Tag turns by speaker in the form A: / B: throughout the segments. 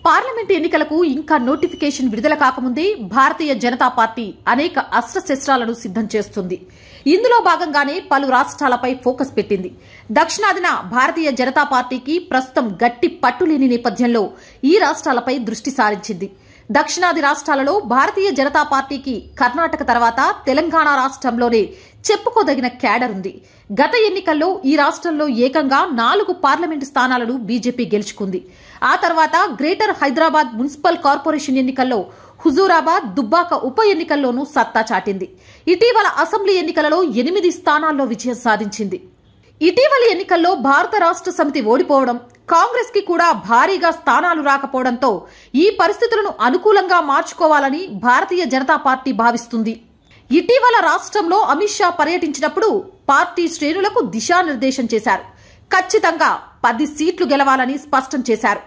A: Parliament ఎన్నికలకు ఇంకా notification విడుదల కాకముందే భారతీయ జనతా పార్టీ అనేక అస్త్రశస్త్రాలను సిద్ధం చేస్తుంది. ఇందులో భాగంగానే పలు రాష్ట్రాలపై ఫోకస్ పెట్టింది. దక్షిణాదిన భారతీయ జనతా పార్టీకి ప్రస్తుతం గట్టి పట్టులేని నేపథ్యంలో ఈ రాష్ట్రాలపై దృష్టి సారించింది. దక్షిణాది రాష్ట్రాలలో భారతీయ జనతా పార్టీకి కర్ణాటక తర్వాత తెలంగాణ రాష్ట్రంలోనే చెప్పుకోదగిన క్యాడర్ ఉంది. గత ఎన్నికల్లో ఈ రాష్ట్రంలో ఏకంగా 4 పార్లమెంటు స్థానాలను బీజేపీ గెలుచుకుంది. ఆ తర్వాత గ్రేటర్ హైదరాబాద్ మున్సిపల్ కార్పొరేషన్ ఎన్నికల్లో హుజూరాబాద్, దుబ్బాక ఉప ఎన్నికల్లోనూ సత్తా చాటింది. ఇటీవల అసెంబ్లీ ఎన్నికలలో 8 స్థానాల్లో విజయం సాధించింది. ఇటీవలి ఎన్నికల్లో భారత రాష్ట్ర సమితి ఓడిపోవడం, కాంగ్రెస్ కి కూడా భారీగా స్థానాలు రాకపోవడంతో ఈ పరిస్థితులను అనుకూలంగా మార్చుకోవాలని భారతీయ జనతా పార్టీ భావిస్తుంది. ఇటీవల రాష్ట్రంలో అమిత్ షా పర్యటించినప్పుడు పార్టీ శ్రేణులకు దిశానిర్దేశం చేశారు. ఖచ్చితంగా 10 సీట్లు గెలవాలని స్పష్టం చేశారు.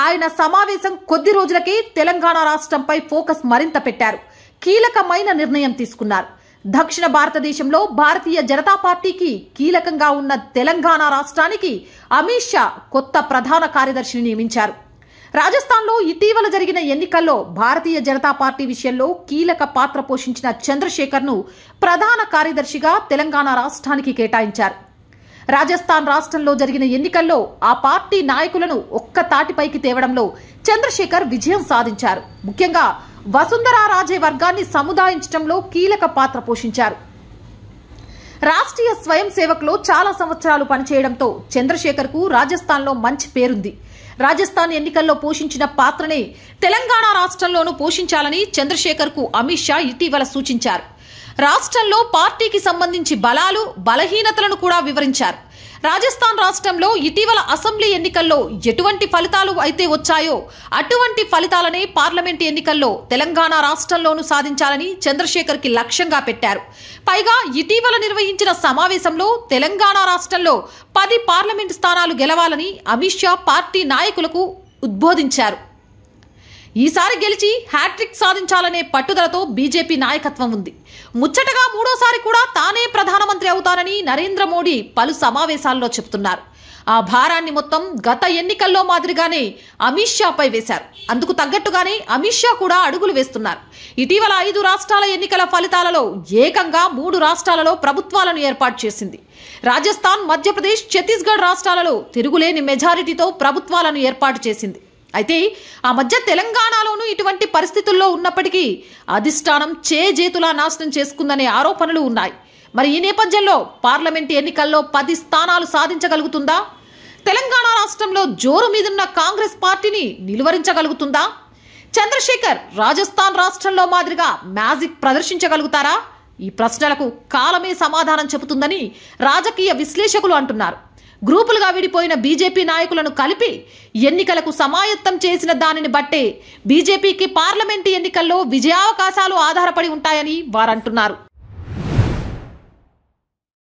A: ఆయన సమావేశం కొద్ది రోజులకే తెలంగాణ రాష్ట్రంపై ఫోకస్ మరింత పెట్టారు. కీలకమైన నిర్ణయం తీసుకున్నారు. దక్షిణ భారతదేశంలో భారతీయ జనతా పార్టీకి కీలకంగా ఉన్న తెలంగాణ రాష్ట్రానికి అమిత్ షా కొత్త ప్రధాన కార్యదర్శిని నియమించారు. రాజస్థాన్లో ఇటీవల జరిగిన ఎన్నికల్లో భారతీయ జనతా పార్టీ విషయంలో కీలక పాత్ర పోషించిన చంద్రశేఖర్ ను ప్రధాన కార్యదర్శిగా తెలంగాణ రాష్ట్రానికి కేటాయించారు. రాజస్థాన్ రాష్ట్రంలో జరిగిన ఎన్నికల్లో ఆ పార్టీ నాయకులను ఒక్క తాటిపైకి తేవడంలో చంద్రశేఖర్ విజయం సాధించారు. ముఖ్యంగా వసుంధరా రాజే వర్గాన్ని సముదాయించడంలో కీలక పాత్ర పోషించారు. రాష్ట్రీయ స్వయం సేవక్లో చాలా సంవత్సరాలు పనిచేయడంతో చంద్రశేఖర్ కు రాజస్థాన్లో మంచి పేరుంది. రాజస్థాన్ ఎన్నికల్లో పోషించిన పాత్రనే తెలంగాణ రాష్ట్రంలోనూ పోషించాలని చంద్రశేఖర్ కు అమిత్ షా ఇటీవల సూచించారు. రాష్ట్రంలో పార్టీకి సంబంధించి బలాలు, బలహీనతలను కూడా వివరించారు. రాజస్థాన్ రాష్ట్రంలో ఇటీవల అసెంబ్లీ ఎన్నికల్లో ఎటువంటి ఫలితాలు అయితే వచ్చాయో అటువంటి ఫలితాలనే పార్లమెంట్ ఎన్నికల్లో తెలంగాణ రాష్ట్రంలోనూ సాధించాలని చంద్రశేఖర్ కి లక్ష్యంగా పెట్టారు. పైగా ఇటీవల నిర్వహించిన సమావేశంలో తెలంగాణ రాష్ట్రంలో 10 పార్లమెంట్ స్థానాలు గెలవాలని అమిత్ షా పార్టీ నాయకులకు ఉద్బోధించారు. ఈసారి గెలిచి హ్యాట్రిక్ సాధించాలనే పట్టుదలతో బీజేపీ నాయకత్వం ఉంది. ముచ్చటగా 3వసారి కూడా తానే ప్రధానమంత్రి అవుతానని నరేంద్ర మోడీ పలు సమావేశాల్లో చెబుతున్నారు. ఆ భారాన్ని మొత్తం గత ఎన్నికల్లో మాదిరిగానే అమిత్ షాపై వేశారు. అందుకు తగ్గట్టుగానే అమిత్ షా కూడా అడుగులు వేస్తున్నారు. ఇటీవల 5 రాష్ట్రాల ఎన్నికల ఫలితాలలో ఏకంగా 3 రాష్ట్రాలలో ప్రభుత్వాలను ఏర్పాటు చేసింది. రాజస్థాన్, మధ్యప్రదేశ్, ఛత్తీస్గఢ్ రాష్ట్రాలలో తిరుగులేని మెజారిటీతో ప్రభుత్వాలను ఏర్పాటు చేసింది. అయితే ఆ మధ్య తెలంగాణలోనూ ఇటువంటి పరిస్థితుల్లో ఉన్నప్పటికీ అధిష్టానం చేజేతులా నాశనం చేసుకుందనే ఆరోపణలు ఉన్నాయి. మరి ఈ నేపథ్యంలో పార్లమెంట్ ఎన్నికల్లో 10 స్థానాలు సాధించగలుగుతుందా? తెలంగాణ రాష్ట్రంలో జోరు మీదున్న కాంగ్రెస్ పార్టీని నిలువరించగలుగుతుందా? చంద్రశేఖర్ రాజస్థాన్ రాష్ట్రంలో మాదిరిగా మ్యాజిక్ ప్రదర్శించగలుగుతారా? ఈ ప్రశ్నలకు కాలమే సమాధానం చెబుతుందని రాజకీయ విశ్లేషకులు అంటున్నారు. గ్రూపులుగా విడిపోయిన బీజేపీ నాయకులను కలిపి ఎన్నికలకు సమాయత్తం చేసిన దానిని బట్టే బీజేపీకి పార్లమెంటు ఎన్నికల్లో విజయావకాశాలు ఆధారపడి ఉంటాయని వారంటున్నారు.